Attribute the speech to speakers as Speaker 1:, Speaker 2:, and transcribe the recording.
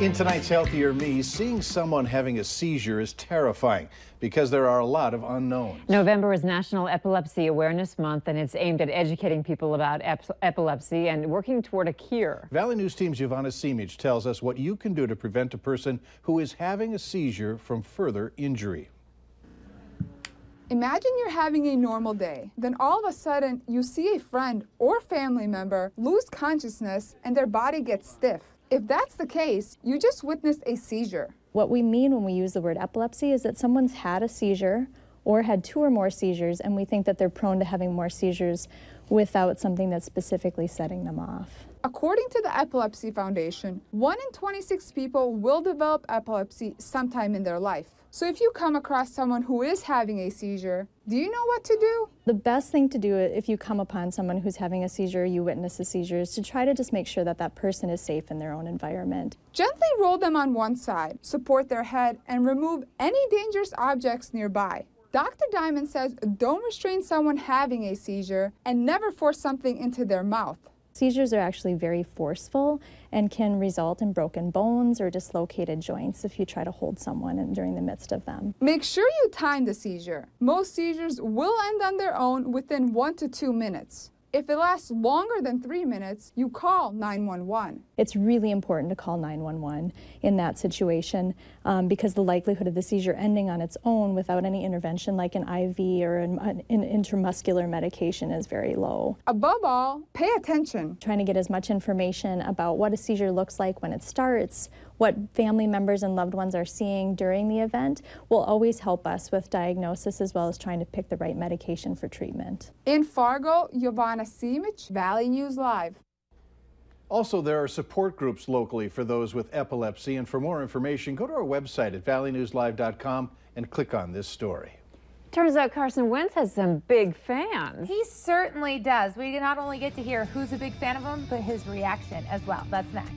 Speaker 1: In tonight's Healthier Me, seeing someone having a seizure is terrifying because there are a lot of unknowns.
Speaker 2: November is National Epilepsy Awareness Month, and it's aimed at educating people about epilepsy and working toward a cure.
Speaker 1: Valley News Team's Giovanna Simic tells us what you can do to prevent a person who is having a seizure from further injury.
Speaker 3: Imagine you're having a normal day, then all of a sudden you see a friend or family member lose consciousness and their body gets stiff. If that's the case, you just witnessed a seizure.
Speaker 4: What we mean when we use the word epilepsy is that someone's had a seizure or had 2 or more seizures, and we think that they're prone to having more seizures without something that's specifically setting them off.
Speaker 3: According to the Epilepsy Foundation, 1 in 26 people will develop epilepsy sometime in their life. So if you come across someone who is having a seizure, do you know what to do?
Speaker 4: The best thing to do if you come upon someone who's having a seizure, you witness a seizure, is to try to just make sure that that person is safe in their own environment.
Speaker 3: Gently roll them on one side, support their head, and remove any dangerous objects nearby. Dr. Diamond says don't restrain someone having a seizure and never force something into their mouth.
Speaker 4: Seizures are actually very forceful and can result in broken bones or dislocated joints if you try to hold someone during the midst of them.
Speaker 3: Make sure you time the seizure. Most seizures will end on their own within 1 to 2 minutes. If it lasts longer than 3 minutes, you call 911.
Speaker 4: It's really important to call 911 in that situation because the likelihood of the seizure ending on its own without any intervention like an IV or an intramuscular medication is very low.
Speaker 3: Above all, pay attention.
Speaker 4: Trying to get as much information about what a seizure looks like when it starts, what family members and loved ones are seeing during the event will always help us with diagnosis as well as trying to pick the right medication for treatment.
Speaker 3: In Fargo, Giovanna Simic, Valley News Live.
Speaker 1: Also, there are support groups locally for those with epilepsy, and for more information, go to our website at valleynewslive.com and click on this story.
Speaker 2: Turns out Carson Wentz has some big fans.
Speaker 5: He certainly does. We not only get to hear who's a big fan of him, but his reaction as well. That's next.